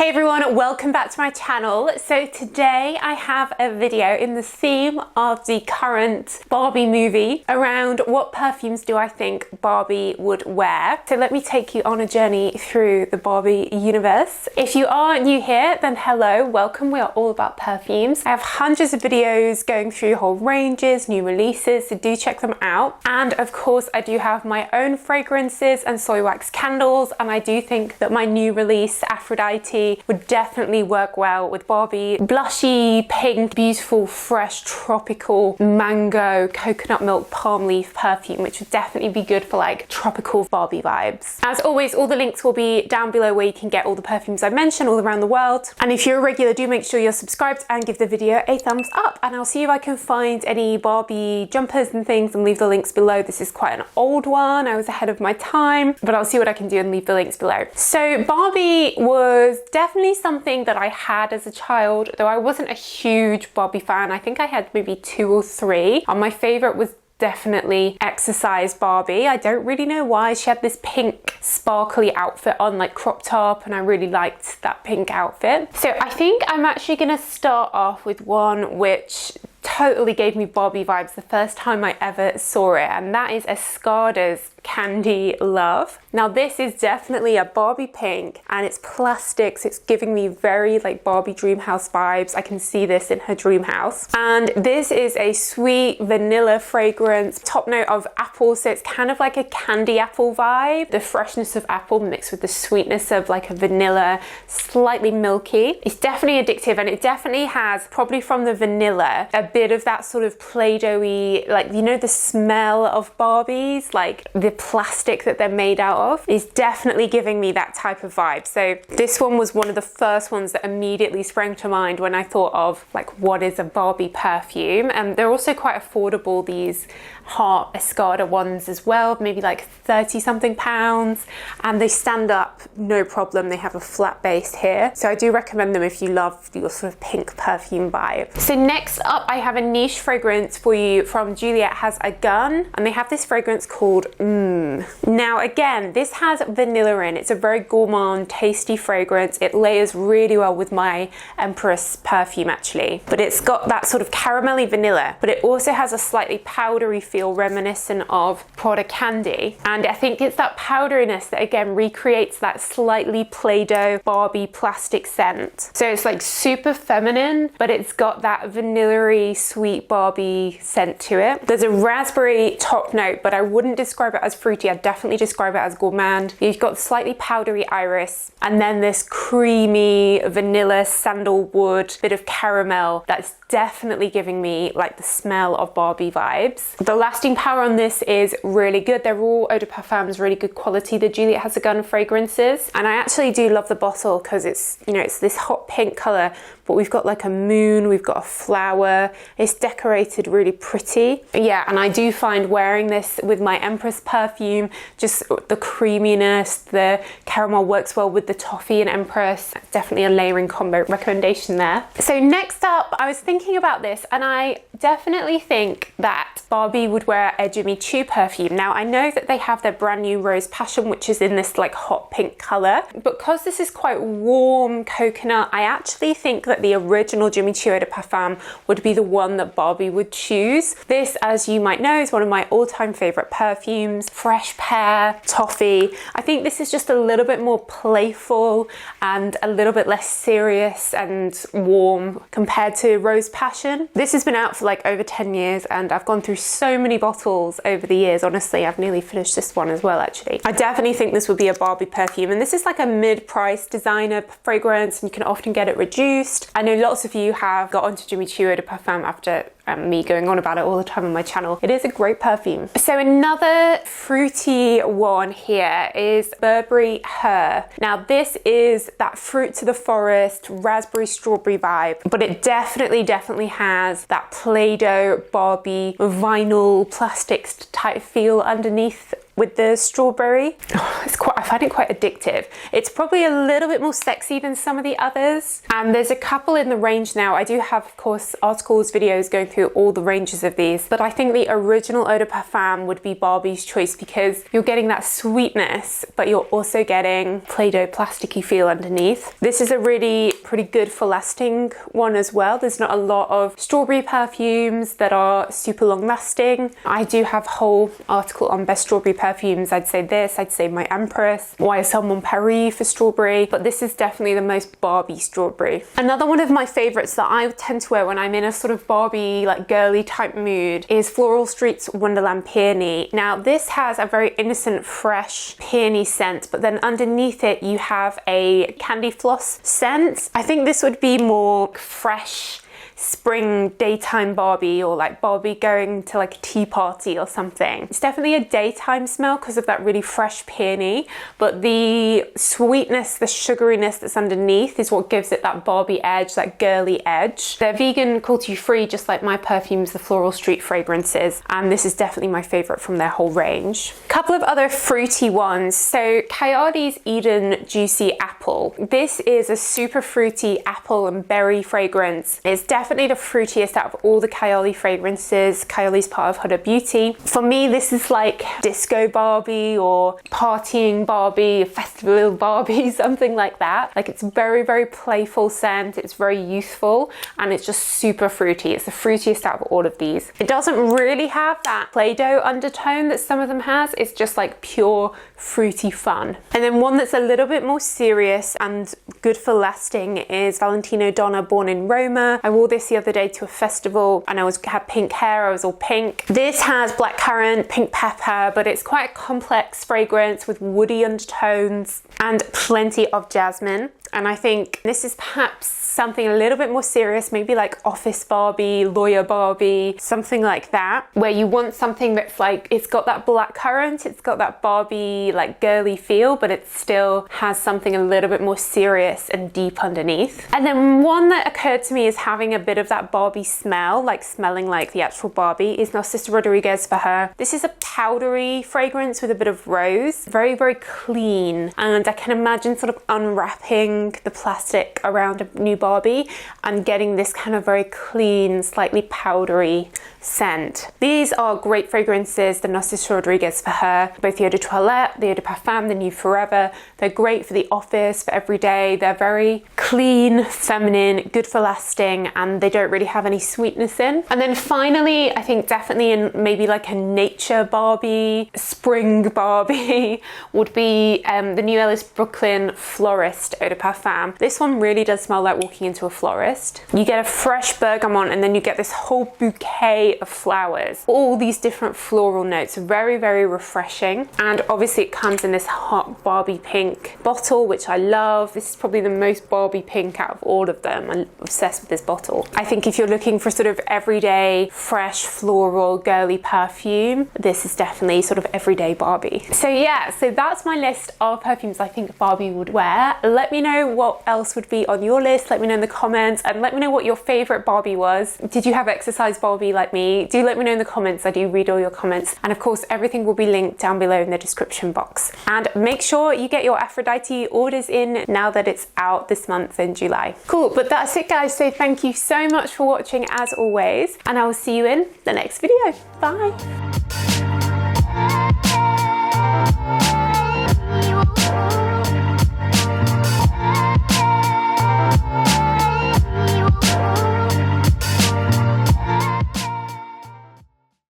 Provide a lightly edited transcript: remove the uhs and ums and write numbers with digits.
Hey everyone, welcome back to my channel. So today I have a video in the theme of the current Barbie movie around what perfumes do I think Barbie would wear. So let me take you on a journey through the Barbie universe. If you are new here, then hello, welcome. We are all about perfumes. I have hundreds of videos going through whole ranges, new releases, so do check them out. And of course, I do have my own fragrances and soy wax candles, and I do think that my new release, Aphrodite, would definitely work well with Barbie. Blushy, pink, beautiful, fresh, tropical, mango, coconut milk, palm leaf perfume, which would definitely be good for like tropical Barbie vibes. As always, all the links will be down below where you can get all the perfumes I mentioned all around the world. And if you're a regular, do make sure you're subscribed and give the video a thumbs up. And I'll see if I can find any Barbie jumpers and things and leave the links below. This is quite an old one. I was ahead of my time, but I'll see what I can do and leave the links below. So Barbie was definitely something that I had as a child, though I wasn't a huge Barbie fan. I think I had maybe 2 or 3. My favorite was definitely Exercise Barbie. I don't really know why. She had this pink sparkly outfit on, like crop top, and I really liked that pink outfit. So I think I'm actually gonna start off with one which totally gave me Barbie vibes the first time I ever saw it, and that is Escada's Candy Love. Now this is definitely a Barbie pink and it's plastics. It's giving me very like Barbie dream house vibes. I can see this in her dream house. And this is a sweet vanilla fragrance, top note of apple, so it's kind of like a candy apple vibe. The freshness of apple mixed with the sweetness of like a vanilla, slightly milky. It's definitely addictive, and it definitely has, probably from the vanilla, a bit of that sort of Play-Doh-y, like, you know, the smell of Barbies, like the plastic that they're made out of is definitely giving me that type of vibe. So this one was one of the first ones that immediately sprang to mind when I thought of like, what is a Barbie perfume? And they're also quite affordable, these Heart Escada ones as well, maybe like 30 something pounds, and they stand up no problem. They have a flat base here, so I do recommend them if you love your sort of pink perfume vibe. So next up, I have a niche fragrance for you from Juliet Has a Gun, and they have this fragrance called Now again, this has vanilla in. It's a very gourmand, tasty fragrance. It layers really well with my Empress perfume actually, but it's got that sort of caramelly vanilla, but it also has a slightly powdery feel reminiscent of Prada Candy, and I think it's that powderiness that again recreates that slightly Play-Doh Barbie plastic scent. So it's like super feminine, but it's got that vanilla-y sweet Barbie scent to it. There's a raspberry top note, but I wouldn't describe it as fruity. I'd definitely describe it as gourmand. You've got slightly powdery iris, and then this creamy vanilla sandalwood bit of caramel that's definitely giving me like the smell of Barbie vibes. The lasting power on this is really good. They're all eau de parfums, really good quality, the Juliet Has a Gun fragrances. And I actually do love the bottle because it's, you know, it's this hot pink color, but we've got like a moon, we've got a flower. It's decorated really pretty. Yeah, and I do find wearing this with my Empress perfume, just the creaminess, the caramel works well with the toffee and Empress. Definitely a layering combo recommendation there. So next up, I was thinking about this, and I definitely think that Barbie would wear a Jimmy Choo perfume. Now I know that they have their brand new Rose Passion, which is in this like hot pink color, but because this is quite warm coconut, I actually think that the original Jimmy Choo Eau de Parfum would be the one that Barbie would choose. This, as you might know, is one of my all-time favorite perfumes. Fresh pear, toffee. I think this is just a little bit more playful and a little bit less serious and warm compared to Rose Passion. This has been out for like over 10 years and I've gone through so many bottles over the years. Honestly, I've nearly finished this one as well actually. I definitely think this would be a Barbie perfume, and this is like a mid-price designer fragrance and you can often get it reduced. I know lots of you have got onto Jimmy Choo Eau de Parfum after me going on about it all the time on my channel. It is a great perfume. So another fruity one here is Burberry Her. Now this is that fruit to the forest, raspberry strawberry vibe, but it definitely has that Play-Doh Barbie vinyl plastics type feel underneath with the strawberry. Oh, I find it quite addictive. It's probably a little bit more sexy than some of the others. And there's a couple in the range now. I do have, of course, articles, videos going through all the ranges of these, but I think the original Eau de Parfum would be Barbie's choice because you're getting that sweetness, but you're also getting Play-Doh plasticky feel underneath. This is a really pretty good for lasting one as well. There's not a lot of strawberry perfumes that are super long lasting. I do have a whole article on best strawberry perfumes. I'd say this, I'd say my Empress, YSL Mon Paris for strawberry, but this is definitely the most Barbie strawberry. Another one of my favorites that I tend to wear when I'm in a sort of Barbie, like girly type mood is Floral Street's Wonderland Peony. Now this has a very innocent, fresh peony scent, but then underneath it you have a candy floss scent. I think this would be more fresh spring daytime Barbie, or like Barbie going to like a tea party or something. It's definitely a daytime smell because of that really fresh peony, but the sweetness, the sugariness that's underneath is what gives it that Barbie edge, that girly edge. They're vegan, cruelty free, just like my perfumes, the Floral Street fragrances, and this is definitely my favorite from their whole range. A couple of other fruity ones. So Kayali's Eden Juicy Apple. This is a super fruity apple and berry fragrance. It's definitely the fruitiest out of all the Kayali fragrances. Kayali's part of Huda Beauty. For me, this is like disco Barbie or partying Barbie, festival Barbie, something like that. Like it's very, very playful scent. It's very youthful and it's just super fruity. It's the fruitiest out of all of these. It doesn't really have that Play-Doh undertone that some of them has. It's just like pure fruity fun. And then one that's a little bit more serious and good for lasting is Valentino Donna Born in Roma. I wore this the other day to a festival and had pink hair. I was all pink. This has blackcurrant, pink pepper, but it's quite a complex fragrance with woody undertones and plenty of jasmine. And I think this is perhaps something a little bit more serious, maybe like office Barbie, lawyer Barbie, something like that, where you want something that's like, it's got that blackcurrant, it's got that Barbie like girly feel, but it still has something a little bit more serious and deep underneath. And then one that occurred to me is having a bit of that Barbie smell, like smelling like the actual Barbie, is Narciso Rodriguez for her. This is a powdery fragrance with a bit of rose, very, very clean. And I can imagine sort of unwrapping the plastic around a new Barbie and getting this kind of very clean, slightly powdery scent. These are great fragrances, the Narciso Rodriguez for her, both the Eau de Toilette, the Eau de Parfum, the New Forever. They're great for the office, for every day. They're very clean, feminine, good for lasting, and they don't really have any sweetness in. And then finally, I think definitely in maybe like a nature Barbie, spring Barbie would be the New Ellis Brooklyn Florist Eau de Parfum. This one really does smell like walking into a florist. You get a fresh bergamot and then you get this whole bouquet of flowers, all these different floral notes, very, very refreshing. And obviously it comes in this hot Barbie pink bottle, which I love. This is probably the most Barbie pink out of all of them. I'm obsessed with this bottle. I think if you're looking for sort of everyday, fresh, floral, girly perfume, this is definitely sort of everyday Barbie. So yeah, so that's my list of perfumes I think Barbie would wear. Let me know what else would be on your list. Let me know in the comments and let me know what your favorite Barbie was. Did you have exercise Barbie like me? Do let me know in the comments. I do read all your comments. And of course, everything will be linked down below in the description box. And make sure you get your Aphrodite orders in now that it's out this month in July. Cool, but that's it guys. So thank you so much for watching as always. And I will see you in the next video. Bye.